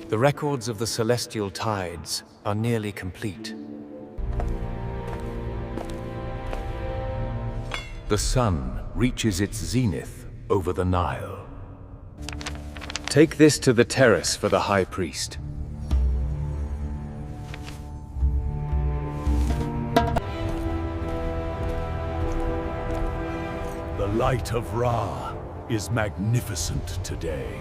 The records of the celestial tides are nearly complete. The sun reaches its zenith over the Nile. Take this to the terrace for the High Priest. The light of Ra is magnificent today.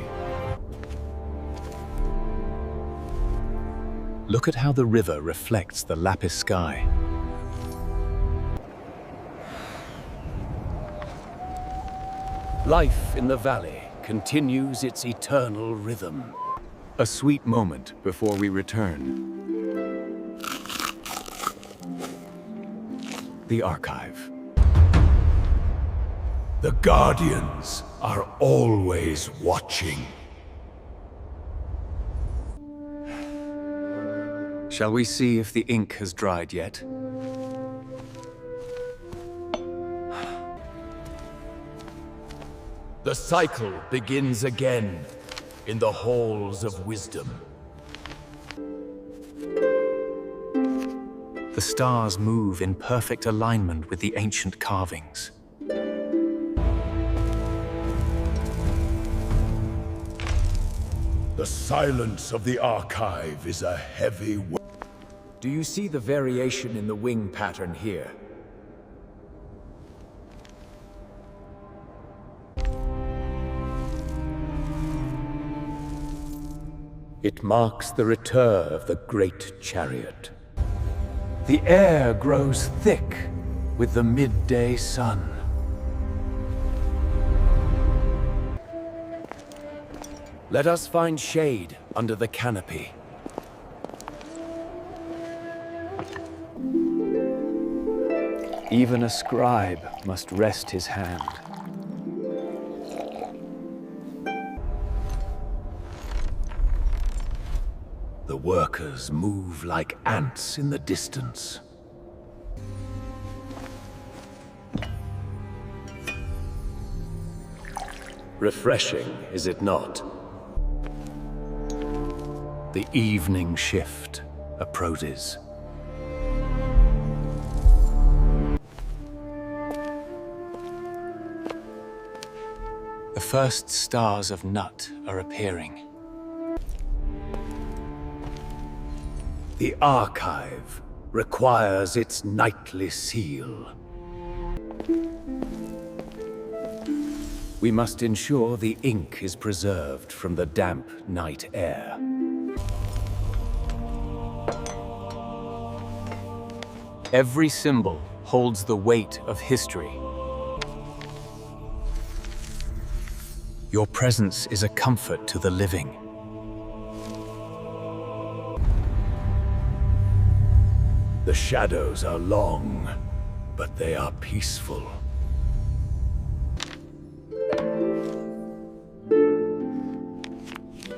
Look at how the river reflects the lapis sky. Life in the valley continues its eternal rhythm. A sweet moment before we return. The archive. The Guardians are always watching. Shall we see if the ink has dried yet? The cycle begins again in the halls of wisdom. The stars move in perfect alignment with the ancient carvings. The silence of the archive is a heavy weight. Do you see the variation in the wing pattern here? It marks the return of the great chariot. The air grows thick with the midday sun. Let us find shade under the canopy. Even a scribe must rest his hand. The workers move like ants in the distance. Refreshing, is it not? The evening shift approaches. The first stars of Nut are appearing. The archive requires its nightly seal. We must ensure the ink is preserved from the damp night air. Every symbol holds the weight of history. Your presence is a comfort to the living. The shadows are long, but they are peaceful.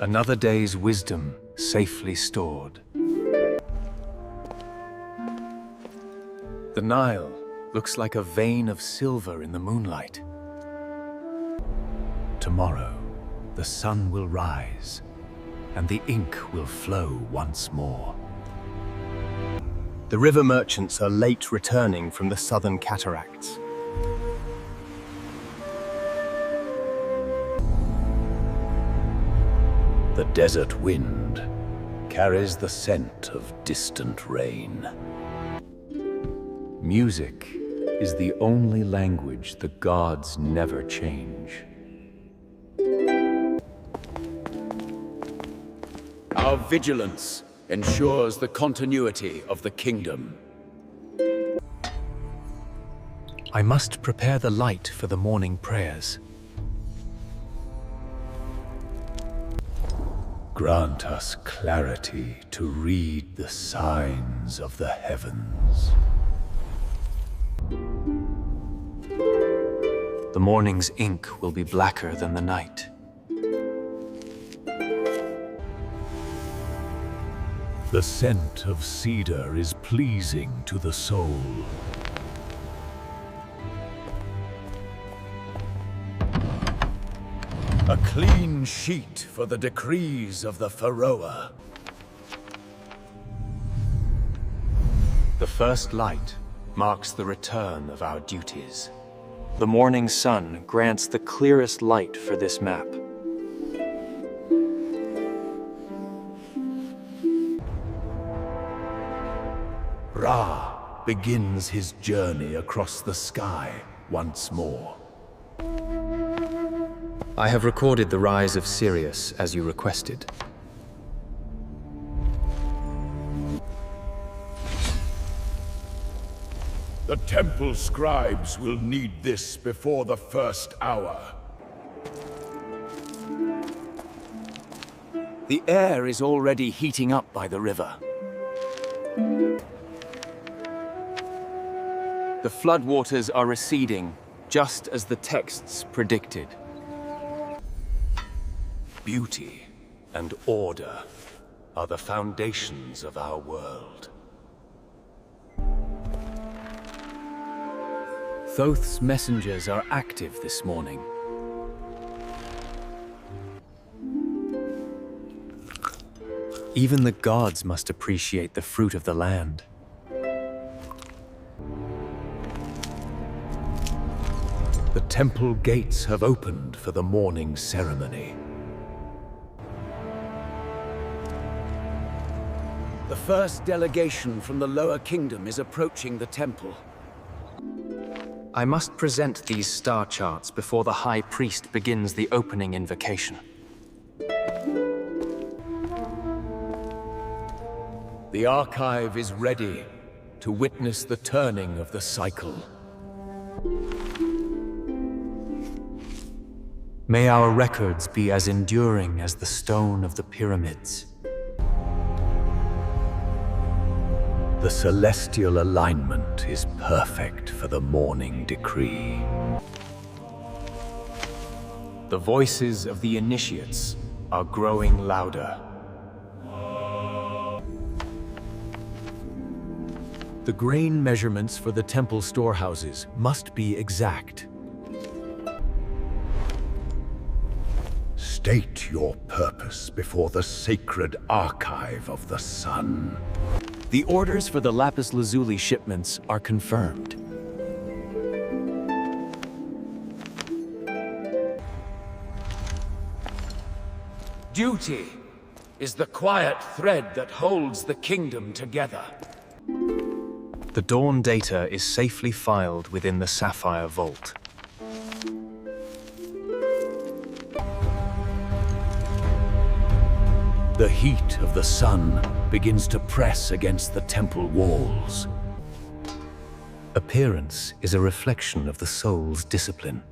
Another day's wisdom safely stored. The Nile looks like a vein of silver in the moonlight. Tomorrow, the sun will rise, and the ink will flow once more. The river merchants are late returning from the southern cataracts. The desert wind carries the scent of distant rain. Music is the only language the gods never change. Our vigilance ensures the continuity of the kingdom. I must prepare the light for the morning prayers. Grant us clarity to read the signs of the heavens. The morning's ink will be blacker than the night. The scent of cedar is pleasing to the soul. A clean sheet for the decrees of the Pharaoh. The first light marks the return of our duties. The morning sun grants the clearest light for this map. Ra begins his journey across the sky once more. I have recorded the rise of Sirius as you requested. The temple scribes will need this before the first hour. The air is already heating up by the river. The floodwaters are receding, just as the texts predicted. Beauty and order are the foundations of our world. Thoth's messengers are active this morning. Even the gods must appreciate the fruit of the land. The temple gates have opened for the morning ceremony. The first delegation from the lower kingdom is approaching the temple. I must present these star charts before the high priest begins the opening invocation. The archive is ready to witness the turning of the cycle. May our records be as enduring as the stone of the pyramids. The celestial alignment is perfect for the morning decree. The voices of the initiates are growing louder. The grain measurements for the temple storehouses must be exact. State your purpose before the sacred archive of the sun. The orders for the lapis lazuli shipments are confirmed. Duty is the quiet thread that holds the kingdom together. The dawn data is safely filed within the sapphire vault. The heat of the sun begins to press against the temple walls. Appearance is a reflection of the soul's discipline.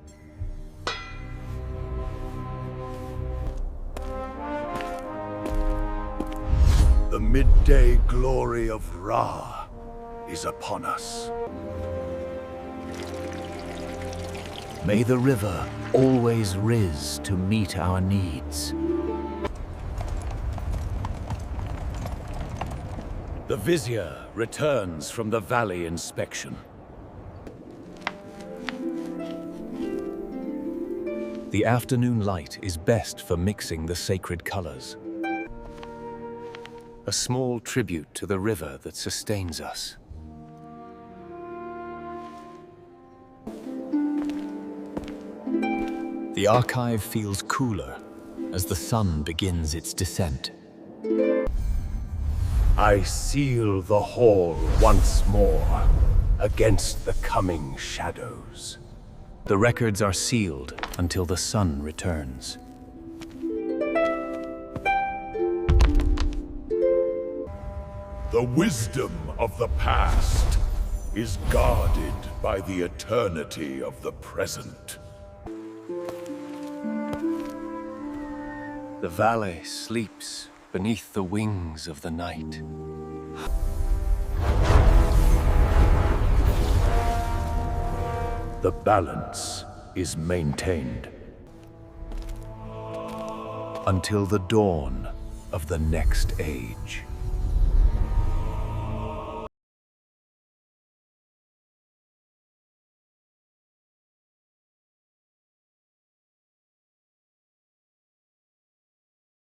The midday glory of Ra is upon us. May the river always rise to meet our needs. The vizier returns from the valley inspection. The afternoon light is best for mixing the sacred colors. A small tribute to the river that sustains us. The archive feels cooler as the sun begins its descent. I seal the hall once more against the coming shadows. The records are sealed until the sun returns. The wisdom of the past is guarded by the eternity of the present. The valley sleeps beneath the wings of the night. The balance is maintained until the dawn of the next age.